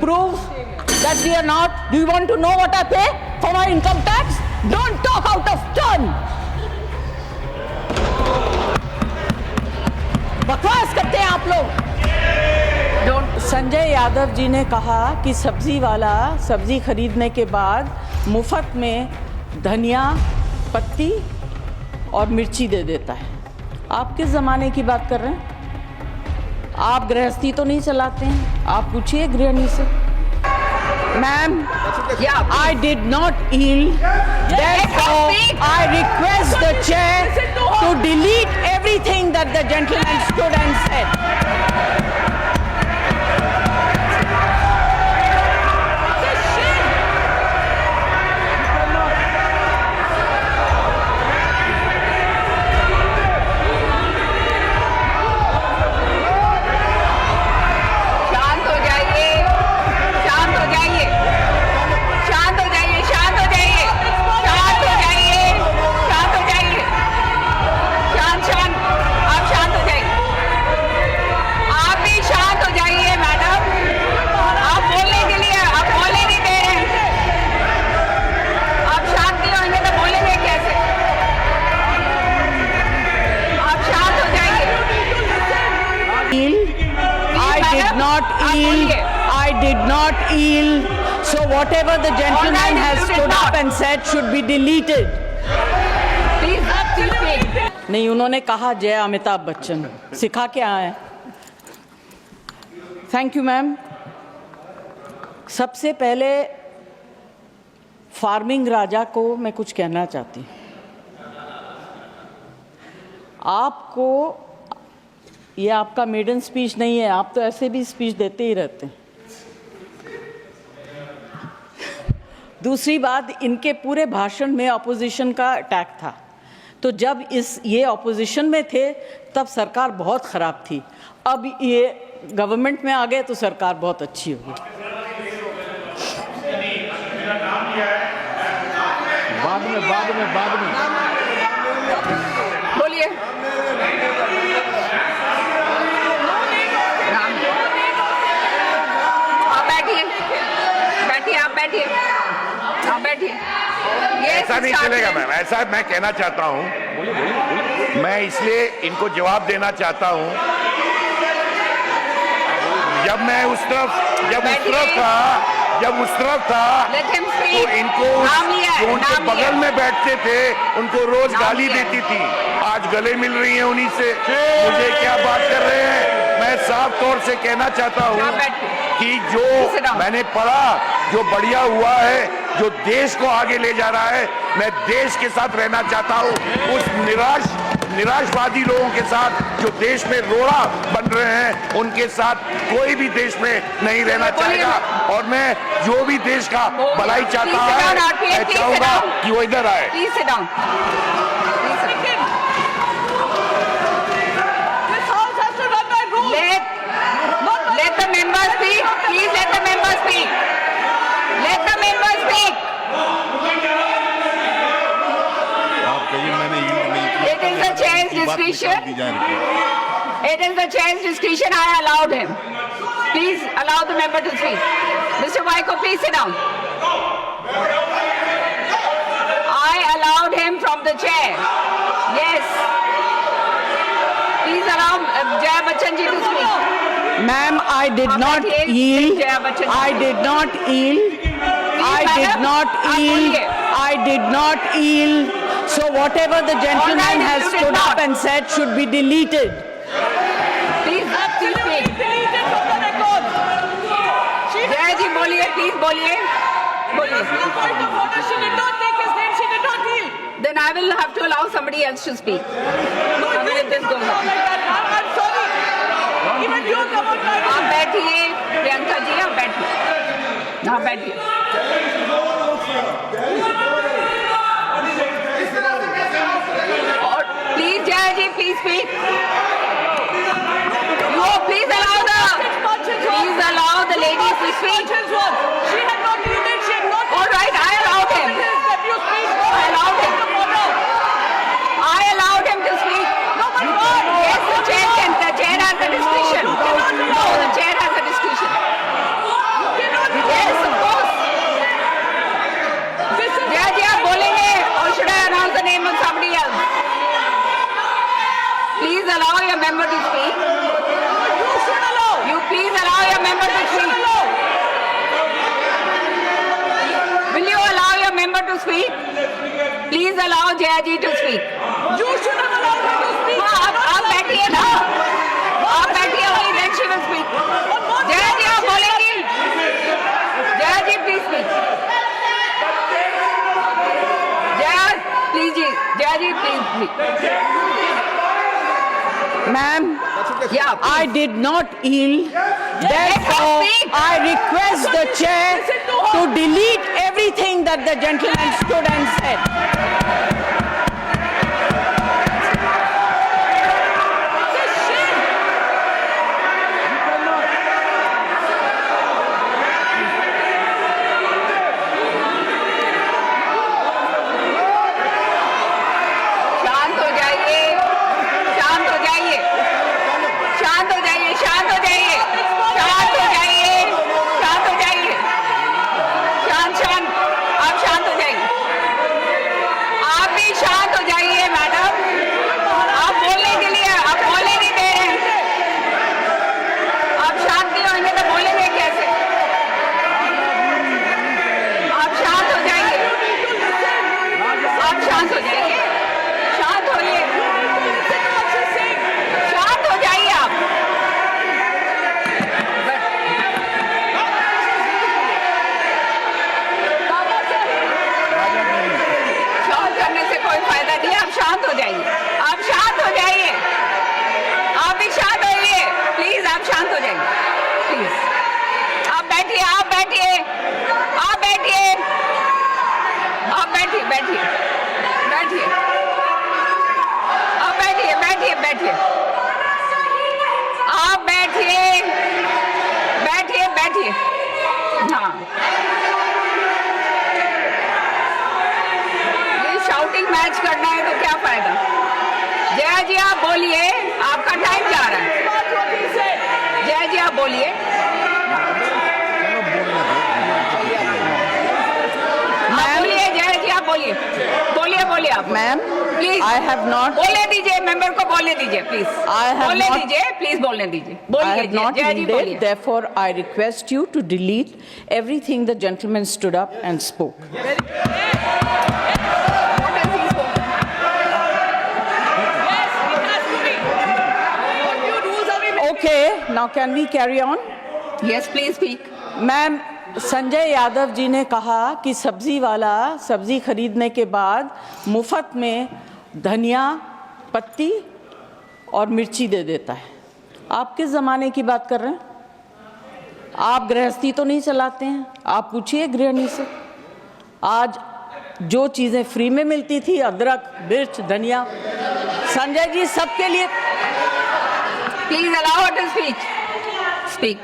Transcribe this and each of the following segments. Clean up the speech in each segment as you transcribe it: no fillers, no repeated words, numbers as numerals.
prove that we are not? Do you want to know what I pay for my income tax? Don't talk out of turn. बकवास करते हैं आप लोग। संजय यादव जी ने कहा कि सब्जी वाला सब्जी खरीदने के बाद मुफ्त में धनिया पत्ती और मिर्ची दे देता है। आप किस ज़माने की बात कर रहे हैं? आप गृहस्थी तो नहीं चलाते हैं? आप पूछिए गृहिणी से। Ma'am, I did not yield. Therefore, I request the chair to delete everything that the gentleman stood and said. I did not yield. So whatever the gentleman has stood up and said should be deleted. नहीं, उन्होंने कहा जय अमिताभ बच्चन। सिखा के आए। Thank you ma'am. सबसे पहले farming राजा को मैं कुछ कहना चाहती हूँ। आपको ये आपका मेडन स्पीच नहीं है, आप तो ऐसे भी स्पीच देते ही रहते हैं। दूसरी बात, इनके पूरे भाषण में अपोजिशन का अटैक था, तो जब ये अपोजिशन में थे तब सरकार बहुत ख़राब थी। अब ये गवर्नमेंट में आ गए तो सरकार बहुत अच्छी होगी। बाद में बोलिए। ऐसा नहीं चलेगा मैम, ऐसा मैं कहना चाहता हूं। मैं इसलिए इनको जवाब देना चाहता हूं, जब उस तरफ था तो इनको जो उनके बगल में बैठते थे उनको रोज गाली देती थी। आज गले मिल रही है उन्हीं से। मुझे क्या बात कर रहे हैं? मैं साफ तौर से कहना चाहता हूं कि जो मैंने पढ़ा, जो बढ़िया हुआ है, जो देश को आगे ले जा रहा है, मैं देश के साथ रहना चाहता हूं। उस निराशवादी लोगों के साथ जो देश में रोड़ा बन रहे हैं, उनके साथ कोई भी देश में नहीं रहना चाहेगा। और मैं जो भी देश का भलाई चाहता है, मैं चाहूंगा कि वो इधर आए। Let the member speak. Please let the member speak. Let the member speak. It is the chair's discretion. It is the chair's discretion. I allowed him. Please allow the member to speak. Mr. Waiko, please sit down. I allowed him from the chair. Yes. Please allow Jaya Bachchan ji to speak. Ma'am, I did not yield. I did not yield. I did not yield. I did not yield. So whatever the gentleman has stood up and said should be deleted. Please speak. Jaya ji, boliye, please boliye. She did not take his name. She did not yield. Then I will have to allow somebody else to speak. If this goes on. I'm sorry. Even you come on. आप बैठिए, प्रियंका जी, आप बैठिए। हाँ, बैठिए। और please Jaya ji, please speak. You please allow the ladies to speak. She had not yielded. She had not. All right, I allowed him. I allowed him. I allowed him to speak. No, but God. Yes, the chair has the discretion. No, the chair has the discretion. You cannot member to speak. You should allow. You please allow your member to speak. Will you allow your member to speak? Please allow Jayaji to speak. You should have allowed her to speak. आप बैठिए ना, आप बैठिए वही, then she will speak. Jayaji आप बोलेंगी? Jayaji please speak. Jayaji please speak. Ma'am, Yeah, I did not yield. Therefore, speak. I request the chair Listen to her. to delete everything that the gentleman stood and said. It's a shame. शांत हो जाइए, शांत हो जाइए, शांत हो जाइए, शांत हो जाइए, शांत हो जाइए, शांत हो जाइए, शांत शांत, आप शांत हो जाइए, आप भी शांत हो जाइए मैडम, आप बोलने के लिए, आप बोलने नहीं दे रहे हैं, आप शांत नहीं होंगे तो बोलेंगे कैसे? आप शांत हो जाइए, आप शांत हो जाइए, शांत होइए, शांत हो जाइए आप। शांत करने से कोई फायदा नहीं है, आप शांत हो जाइए, आप शांत हो जाइए, आप भी शांत होइए, प्लीज आप शांत हो जाइए, प्लीज आप बैठिए, आप बैठिए, आप बैठिए, आप बैठिए, बैठिए, बैठिए, आप बैठिए, बैठिए, बैठिए, आप बैठिए, बैठिए, बैठिए, हाँ, ये शाउटिंग मैच करना है तो क्या फायदा? जया जी आप बोलिए, आपका टाइम जा रहा है, That's what he said. Jaya जी आप बोलिए, आप बोलिए, जया जी आप बोलिए, बोलिए, बोलिए आप, Ma'am, please I have not. बोलने दीजिए, मेंबर को बोलने दीजिए, प्लीज I have बोलने not- दीजिए, प्लीज बोलने दीजिए, I बोलिए, have not जया जी बोलिए। yielded. Therefore, I request you to delete everything the gentleman stood up and spoke. What has he spoken? Yes, it has to be. What new rules are we making? Okay, now can we carry on? Yes, please speak. Ma'am, Sanjay Yadav ji ने कहा कि सब्जी वाला सब्जी खरीदने के बाद मुफ्त में धनिया पत्ती और मिर्ची दे देता है। आप किस ज़माने की बात कर रहे हैं? आप गृहस्थी तो नहीं चलाते हैं? आप पूछिए गृहिणी से। आज जो चीज़ें फ्री में मिलती थी, अदरक, मिर्च, धनिया, संजय जी सबके लिए। Please allow her to speak. Speak.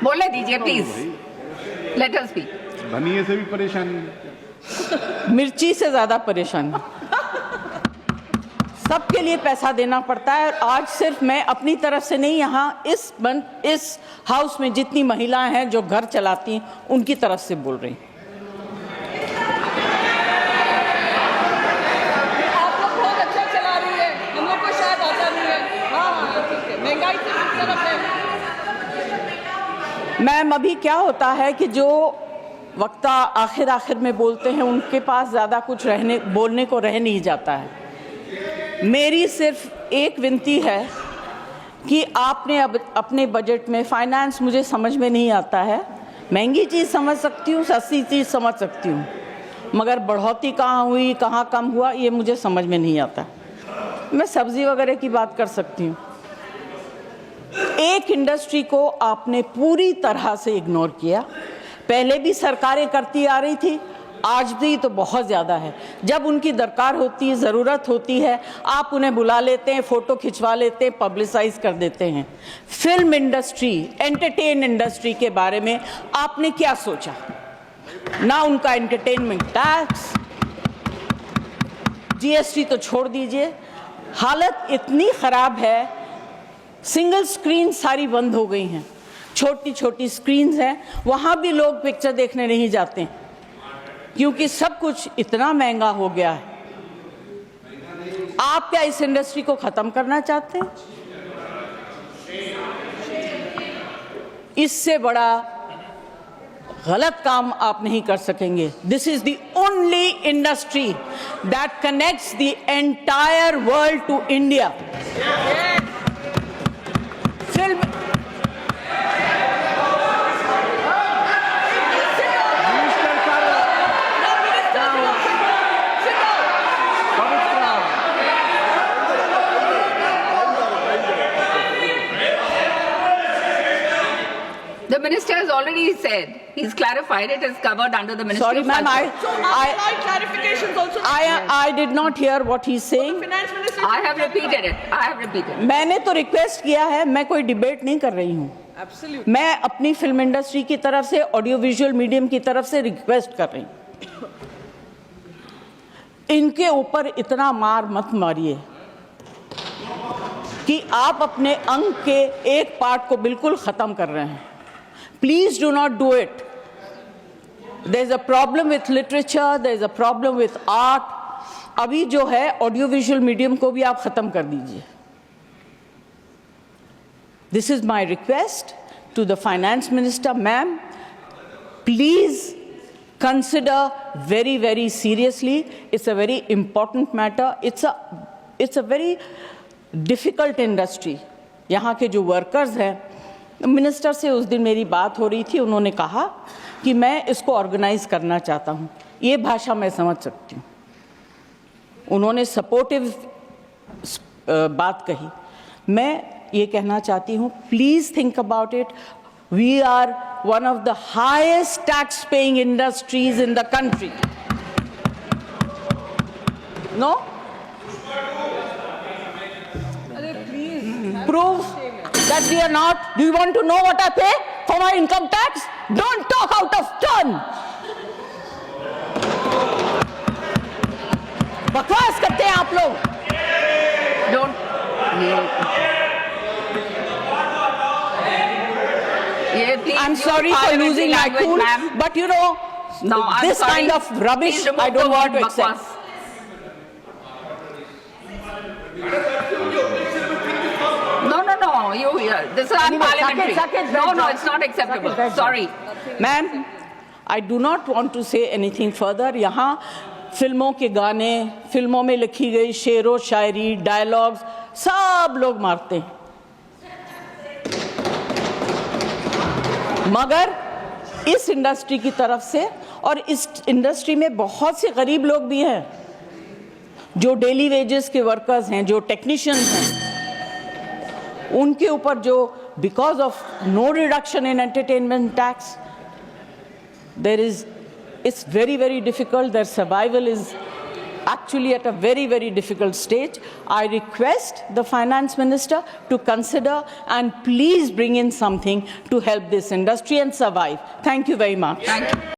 बोलने दीजिए, प्लीज। Let her speak. धनिये से भी परेशानी है। मिर्ची से ज्यादा परेशान हूं। सबके लिए पैसा देना पड़ता है, और आज सिर्फ मैं अपनी तरफ से नहीं, यहाँ इस हाउस में जितनी महिलाएं हैं जो घर चलाती हैं उनकी तरफ से बोल रही हूं। आप लोग बहुत अच्छा चला रही है, हम लोग को शायद आता नहीं है। हाँ हाँ ठीक है, महंगाई से किस तरफ है? मैम, अभी क्या होता है कि जो वक्ता आखिर में बोलते हैं उनके पास ज़्यादा कुछ बोलने को रह नहीं जाता है। मेरी सिर्फ एक विनती है कि आपने अब अपने बजट में, फाइनेंस मुझे समझ में नहीं आता है, महंगी चीज़ समझ सकती हूँ, सस्ती चीज़ समझ सकती हूँ, मगर बढ़ोतरी कहाँ हुई, कहाँ कम हुआ, ये मुझे समझ में नहीं आता। मैं सब्ज़ी वगैरह की बात कर सकती हूँ। एक इंडस्ट्री को आपने पूरी तरह से इग्नोर किया। पहले भी सरकारें करती आ रही थी, आज भी तो बहुत ज़्यादा है। जब उनकी दरकार होती है, ज़रूरत होती है, आप उन्हें बुला लेते हैं, फ़ोटो खिंचवा लेते हैं, पब्लिसाइज कर देते हैं। फिल्म इंडस्ट्री, एंटरटेन इंडस्ट्री के बारे में आपने क्या सोचा? ना उनका एंटरटेनमेंट टैक्स, जीएसटी तो छोड़ दीजिए। हालत इतनी ख़राब है, सिंगल स्क्रीन सारी बंद हो गई हैं, छोटी छोटी स्क्रीन्स हैं, वहाँ भी लोग पिक्चर देखने नहीं जाते हैं क्योंकि सब कुछ इतना महंगा हो गया है। आप क्या इस इंडस्ट्री को खत्म करना चाहते हैं? इससे बड़ा गलत काम आप नहीं कर सकेंगे. This is the only industry that connects the entire world to India. Film The minister has already said, he's clarified, it is covered under the Ministry Sorry, of ma'am, Culture. clarifications also. I did not hear what he's saying. Finance Minister. I have repeated it. I have repeated. मैंने तो request किया है, मैं कोई debate नहीं कर रही हूँ. Absolutely. मैं अपनी फिल्म इंडस्ट्री की तरफ से, ऑडियो विजुअल मीडियम की तरफ से रिक्वेस्ट कर रही हूँ. इनके ऊपर इतना मार मत मारिए कि आप अपने अंग के एक पार्ट को बिल्कुल खत्म कर रहे हैं. Please do not do it. There is a problem with literature, there is a problem with art. अभी जो है ऑडियो विजुअल मीडियम को भी आप खत्म कर दीजिए. This is my request to the finance minister, ma'am. Please consider very, very seriously. It's a very important matter. It's a very difficult industry. यहाँ के जो वर्कर्स हैं, मिनिस्टर से उस दिन मेरी बात हो रही थी, उन्होंने कहा कि मैं इसको ऑर्गेनाइज करना चाहता हूँ. ये भाषा मैं समझ सकती हूँ. उन्होंने सपोर्टिव बात कही. मैं ये कहना चाहती हूँ, please think about it. We are one of the highest tax paying industries in the country. No, prove that we are not. Do you want to know what I pay for my income tax? Don't talk out of turn. बकवास करते हैं आप लोग. Don't. Yeah, please, I'm use sorry for parliamentary losing my language, cool, ma'am. but you know, No, I'm this sorry. kind of rubbish Please remove I don't the want word to accept. bakwas. No. This is unparliamentary. Saket, No, it's not acceptable. Saket, Sorry. Ma'am, I do not want to say anything further. यहाँ फिल्मों के गाने, फिल्मों में लिखी गई शेरो शायरी, dialogues सब लोग मारते हैं. मगर इस इंडस्ट्री की तरफ से, और इस इंडस्ट्री में बहुत से गरीब लोग भी हैं जो डेली वेजेस के वर्कर्स हैं, जो टेक्नीशियंस हैं, उनके ऊपर जो because of no reduction in entertainment tax, there is, it's very, very difficult. Their survival is actually at a very, very difficult stage. I request the finance minister to consider and please bring in something to help this industry and survive. Thank you very much. Thank you.